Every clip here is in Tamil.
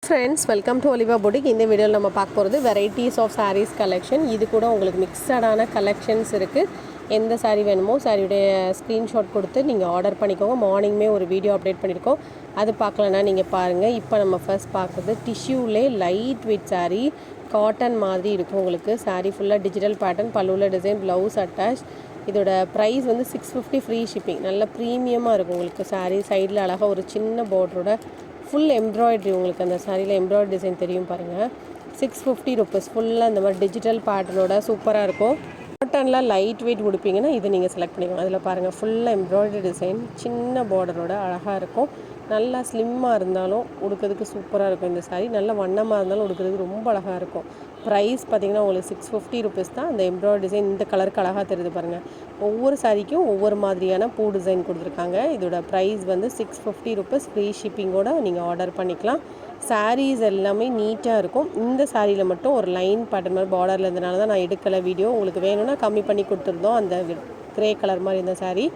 Friends, welcome to Oliva boutique. இந்த வீடியோவில் நம்ம பார்க்க போகிறது வெரைட்டிஸ் ஆஃப் சாரீஸ் கலெக்ஷன். இது கூட உங்களுக்கு மிக்சடான கலெக்ஷன்ஸ் இருக்குது. எந்த சாரீ வேணுமோ சாரியுடைய ஸ்க்ரீன்ஷாட் கொடுத்து நீங்கள் ஆர்டர் பண்ணிக்கோங்க. மார்னிங்குமே ஒரு வீடியோ அப்டேட் பண்ணியிருக்கோம், அது பார்க்கலன்னா நீங்கள் பாருங்கள். இப்போ நம்ம ஃபர்ஸ்ட் பார்க்குறது டிஷ்யூலே லைட் வெயிட் சாரீ, காட்டன் மாதிரி இருக்கும். உங்களுக்கு சாரீ ஃபுல்லாக டிஜிட்டல் பேட்டர்ன், பல்லுவில் டிசைன், ப்ளவுஸ் அட்டாச். இதோட ப்ரைஸ் வந்து 650 ஃப்ரீ ஷிப்பிங். நல்ல ப்ரீமியமாக இருக்கும் உங்களுக்கு சாரீ. சைடில் அழகாக ஒரு சின்ன பார்டரோட ஃபுல் எம்ப்ராய்ட்ரி, உங்களுக்கு அந்த சாரியில் எம்ப்ராய்ட்ரி டிசைன் தெரியும் பாருங்கள். 650 ருபீஸ். ஃபுல்லாக இந்த மாதிரி டிஜிட்டல் பேட்டர்னோட சூப்பராக இருக்கும். காட்டனில் லைட் வெயிட் கொடுப்பீங்கன்னா இது நீங்கள் செலக்ட் பண்ணிக்கோங்க. அதில் பாருங்கள் ஃபுல்லாக எம்ப்ராய்ட்ரி டிசைன், சின்ன பார்டரோட அழகாக இருக்கும். நல்லா ஸ்லிம்மாக இருந்தாலும் உடுக்கிறதுக்கு சூப்பராக இருக்கும் இந்த சாரீ. நல்லா வண்ணமாக இருந்தாலும் உடுக்கிறதுக்கு ரொம்ப அழகாக இருக்கும். ப்ரைஸ் பார்த்திங்கன்னா உங்களுக்கு 650 ருபீஸ் தான். அந்த எம்ப்ராய்டரி டிசைன் இந்த கலருக்கு அழகாக தெரியுது பாருங்கள். ஒவ்வொரு சாரிக்கும் ஒவ்வொரு மாதிரியான பூ டிசைன் கொடுத்துருக்காங்க. இதோட ப்ரைஸ் வந்து 650 ருபீஸ். ஃப்ரீ ஷிப்பிங்கோடு நீங்கள் ஆர்டர் பண்ணிக்கலாம். சாரீஸ் எல்லாமே நீட்டாக இருக்கும். இந்த சாரியில் மட்டும் ஒரு லைன் பேட்டர்ன் மாதிரி பார்டரில் இருந்தனால தான் நான் எடுக்கலை வீடியோ. உங்களுக்கு வேணும்னா கம்மி பண்ணி கொடுத்துருந்தோம். அந்த கிரே கலர் மாதிரி இந்த சாரீ.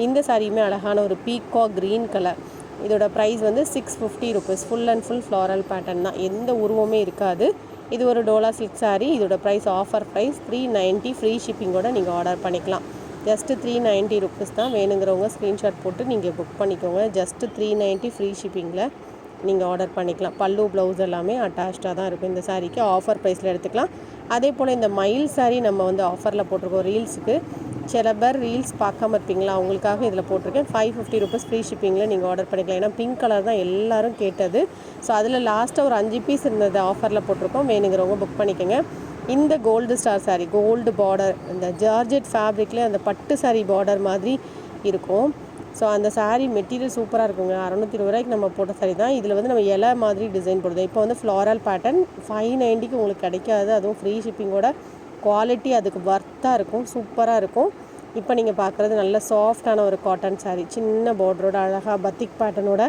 இந்த சாரியுமே அழகான ஒரு பீகாக் க்ரீன் கலர். இதோட ப்ரைஸ் வந்து 650 rupees. Full and full floral pattern தான், எந்த உருவமே இருக்காது. இது ஒரு டோலா சில்க் சாரீ. இதோட ப்ரைஸ் ஆஃபர் ப்ரைஸ் 390. ஃப்ரீ ஷிப்பிங்கோடு நீங்கள் ஆர்டர் பண்ணிக்கலாம். ஜஸ்ட்டு 390 ருபீஸ் தான். வேணுங்கிறவங்க ஸ்க்ரீன்ஷாட் போட்டு நீங்கள் புக் பண்ணிக்கோங்க. ஜஸ்ட்டு 390 ஃப்ரீ ஷிப்பிங்கில் நீங்கள் ஆர்டர் பண்ணிக்கலாம். பல்லு ப்ளவுஸ் எல்லாமே அட்டாச்சாக தான் இருக்கும். இந்த சாரீக்கு ஆஃபர் ப்ரைஸில் எடுத்துக்கலாம். அதே போல் இந்த மயில் சாரீ நம்ம வந்து ஆஃபரில் போட்டிருக்கோம் ரீல்ஸுக்கு. சில பேர் ரீல்ஸ் பார்க்காம இருப்பீங்களா, அவங்களுக்காக இதில் போட்டிருக்கேன். 550 ருபீஸ் ஃப்ரீ ஷிப்பிங்கில் நீங்கள் ஆர்டர் பண்ணிக்கலாம். ஏன்னா பிங்க் கலர் தான் எல்லோரும் கேட்டது. ஸோ அதில் லாஸ்ட்டாக ஒரு 5 பீஸ் இருந்தது ஆஃபரில் போட்டிருக்கோம். வேணுங்கிறவங்க புக் பண்ணிக்கோங்க. இந்த gold star sari, gold border, இந்த ஜார்ஜெட் ஃபேப்ரிக்கில் அந்த பட்டு சாரீ பார்டர் மாதிரி இருக்கும். ஸோ அந்த சாரீ மெட்டீரியல் சூப்பராக இருக்குங்க. 620 ரூபாய்க்கு நம்ம போட்ட சாரீ தான். இதில் வந்து நம்ம இலை மாதிரி டிசைன் போடுது. இப்போ வந்து ஃப்ளாரல் பேட்டர்ன் 590க்கு உங்களுக்கு கிடைக்காது. அதுவும் ஃப்ரீ ஷிப்பிங்கோட. குவாலிட்டி அதுக்கு வர்த்தாக இருக்கும், சூப்பராக இருக்கும். இப்போ நீங்கள் பார்க்குறது நல்ல சாஃப்டான ஒரு காட்டன் சாரீ, சின்ன பார்டரோட அழகாக பத்திக் பேட்டர்னோட,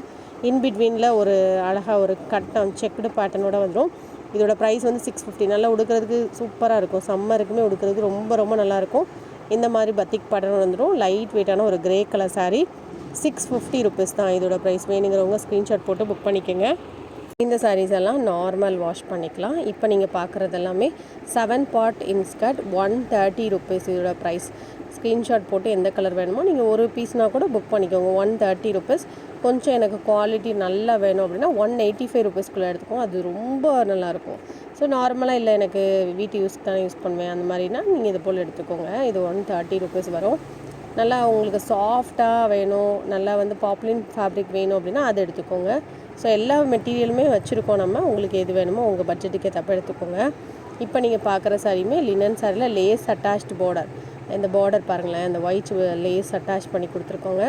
இன்பிட்வீனில் ஒரு அழகாக ஒரு கட்டம் செக்குடு பேட்டர்னோட வந்துடும். இதோட ப்ரைஸ் வந்து 650. நல்லா உடுக்கிறதுக்கு சூப்பராக இருக்கும். சம்மருக்குமே உடுக்கிறதுக்கு ரொம்ப ரொம்ப நல்லாயிருக்கும். இந்த மாதிரி பத்திக் பேட்டர்ன் வந்துடும். லைட் வெயிட்டான ஒரு கிரே கலர் சாரீ. 650 ருபீஸ் தான் இதோட ப்ரைஸ். வேணுங்கிறவங்க ஸ்க்ரீன்ஷாட் போட்டு புக் பண்ணிக்கோங்க. இந்த சாரீஸ் எல்லாம் நார்மல் வாஷ் பண்ணிக்கலாம். இப்போ நீங்கள் பார்க்குறது எல்லாமே 7 பார்ட் இன்ஸ்கர்ட், 130 ருபீஸ் இதோட ப்ரைஸ். ஸ்க்ரீன்ஷாட் போட்டு எந்த கலர் வேணுமோ நீங்கள் ஒரு பீஸ்னால் கூட புக் பண்ணிக்கோங்க. 130 ருபீஸ். கொஞ்சம் எனக்கு குவாலிட்டி நல்லா வேணும் அப்படின்னா 185 ருபீஸ்க்குள்ளே எடுத்துக்கோங்க. அது ரொம்ப நல்லாயிருக்கும். ஸோ நார்மலாக இல்லை எனக்கு வீட்டு யூஸ்க்கு தானே யூஸ் பண்ணுவேன் அந்த மாதிரினா நீங்கள் இது போல் எடுத்துக்கோங்க. இது 130 ருபீஸ் வரும். நல்லா உங்களுக்கு சாஃப்டாக வேணும், நல்லா வந்து பாப்லின் ஃபேப்ரிக் வேணும் அப்படின்னா அது எடுத்துக்கோங்க. ஸோ எல்லா மெட்டீரியலுமே வச்சுருக்கோம் நம்ம. உங்களுக்கு எது வேணுமோ உங்கள் பட்ஜெட்டுக்கு தப்ப எடுத்துக்கோங்க. இப்போ நீங்கள் பார்க்குற சாரியுமே லினன் சாரியில் லேஸ் அட்டாச்டு பார்டர். இந்த பார்டர் பாருங்களேன், இந்த ஒயிட் லேஸ் அட்டாச் பண்ணி கொடுத்துருக்கோங்க.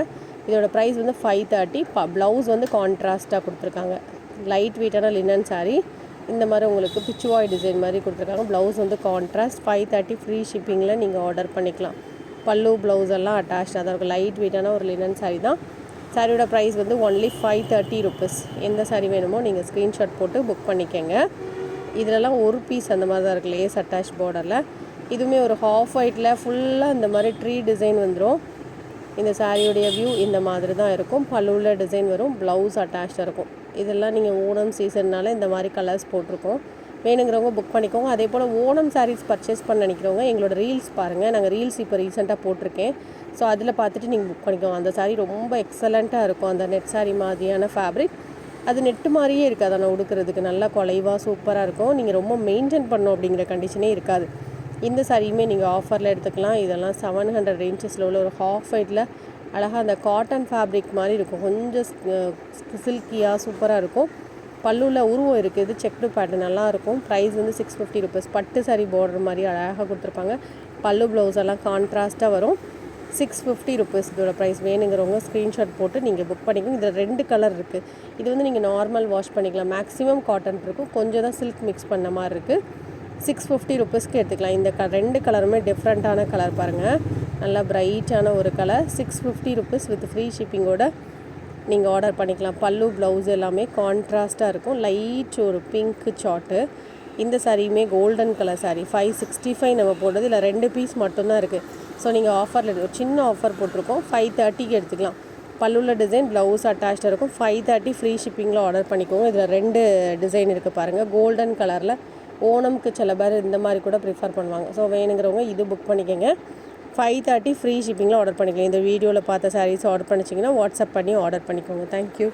இதோட ப்ரைஸ் வந்து 530. ப்ளவுஸ் வந்து கான்ட்ராஸ்ட்டாக கொடுத்துருக்காங்க. லைட் வெயிட்டான லினன் சாரீ. இந்த மாதிரி உங்களுக்கு பிச்சுவாய் டிசைன் மாதிரி கொடுத்துருக்காங்க. ப்ளவுஸ் வந்து கான்ட்ராஸ்ட். 530 ஃப்ரீ ஷிப்பிங்கில் நீங்கள் ஆர்டர் பண்ணிக்கலாம். பல்லு ப்ளவுஸ் எல்லாம் அட்டாச்சாக தான் இருக்கும். லைட் வெயிட்டான ஒரு லினன் சாரீ தான். சாரியோட ப்ரைஸ் வந்து ஒன்லி 530 ருபீஸ். எந்த சாரீ வேணுமோ நீங்கள் ஸ்க்ரீன்ஷாட் போட்டு புக் பண்ணிக்கோங்க. இதிலலாம் ஒரு பீஸ் அந்த மாதிரி தான் இருக்குது, லேஸ் அட்டாச் பார்டரில். இதுவுமே ஒரு ஹாஃப் ஒயிட்டில் ஃபுல்லாக இந்த மாதிரி ட்ரீ டிசைன் வந்துடும். இந்த சாரியுடைய வியூ இந்த மாதிரி தான் இருக்கும். பல்லுவில் டிசைன் வரும், ப்ளவுஸ் அட்டாச்சாக இருக்கும். இதெல்லாம் நீங்கள் ஓணம் சீசன்னால இந்த மாதிரி கலர்ஸ் போட்டிருக்கோம். வேணுங்கிறவங்க புக் பண்ணிக்கோங்க. அதே போல் ஓணம் சாரீஸ் பர்ச்சேஸ் பண்ண நினைக்கிறவங்க எங்களோட ரீல்ஸ் பாருங்கள். நாங்கள் ரீல்ஸ் இப்போ ரீசெண்டாக போட்டிருக்கேன். ஸோ அதில் பார்த்துட்டு நீங்கள் புக் பண்ணிக்கோங்க. அந்த சாரீ ரொம்ப எக்ஸலண்ட்டாக இருக்கும். அந்த நெட் சாரீ மாதிரியான ஃபேப்ரிக். அது நெட்டு மாதிரியே இருக்காது. ஆனால் உடுக்கிறதுக்கு நல்லா குலைவாக சூப்பராக இருக்கும். நீங்கள் ரொம்ப மெயின்டைன் பண்ணணும் அப்படிங்கிற கண்டிஷனே இருக்காது. இந்த சாரியுமே நீங்கள் ஆஃபரில் எடுத்துக்கலாம். இதெல்லாம் 700 ரேஞ்சஸில் உள்ள ஒரு ஹாஃப் ஒயிட்டில் அழகாக அந்த காட்டன் ஃபேப்ரிக் மாதிரி இருக்கும். கொஞ்சம் சில்கியாக சூப்பராக இருக்கும். பல்லுவில் உருவம் இருக்குது. இது செக்டு பேட்டர்ன் நல்லாயிருக்கும். ப்ரைஸ் வந்து 650 ருபீஸ். பட்டு சாரீ பார்டர் மாதிரி அழகாக கொடுத்துருப்பாங்க. பல்லு ப்ளவுஸ் எல்லாம் கான்ட்ராஸ்ட்டாக வரும். 650 ருபீஸ் இதோட ப்ரைஸ். வேணுங்கிறவங்க ஸ்க்ரீன்ஷாட் போட்டு நீங்கள் புக் பண்ணிக்கோங்க. இதில் 2 கலர் இருக்குது. இது வந்து நீங்கள் நார்மல் வாஷ் பண்ணிக்கலாம். மேக்ஸிமம் காட்டன் இருக்கும், கொஞ்சம் தான் சில்க் மிக்ஸ் பண்ண மாதிரி இருக்குது. 650 ருபீஸ்க்கு எடுத்துக்கலாம். இந்த 2 கலருமே டிஃப்ரெண்ட்டான கலர் பாருங்கள். நல்லா பிரைட்டான ஒரு கலர். 650 ருபீஸ் வித் ஃப்ரீ ஷிப்பிங்கோட நீங்கள் ஆர்டர் பண்ணிக்கலாம். பல்லு ப்ளவுஸ் எல்லாமே கான்ட்ராஸ்ட்டாக இருக்கும். லைட் ஒரு பிங்க் சார்ட்டு. இந்த சாரியுமே கோல்டன் கலர் சாரீ. 565 நம்ம போடுறது. இல்லை 2 பீஸ் மட்டும்தான் இருக்குது. ஸோ நீங்கள் ஆஃபரில் ஒரு சின்ன ஆஃபர் போட்டிருக்கோம். 530க்கு எடுத்துக்கலாம். பல்லுவில் டிசைன், ப்ளவுஸ் அட்டாச்சாக இருக்கும். 530 ஃப்ரீ ஷிப்பிங்கில் ஆர்டர் பண்ணிக்கோங்க. இதில் 2 டிசைன் இருக்குது பாருங்கள். கோல்டன் கலரில் ஓணம்க்கு சில பேர் இந்த மாதிரி கூட ப்ரிஃபர் பண்ணுவாங்க. ஸோ வேணுங்கிறவங்க இது புக் பண்ணிக்கோங்க. 530 ஃப்ரீ ஷிப்பிங்கில் ஆர்டர் பண்ணிக்கலாம். இந்த வீடியோவில் பார்த்த சாரீஸ் ஆர்டர் பண்ணிச்சிங்கன்னா வாட்ஸ்அப் பண்ணி ஆர்டர் பண்ணிக்கோங்க. தேங்க்யூ.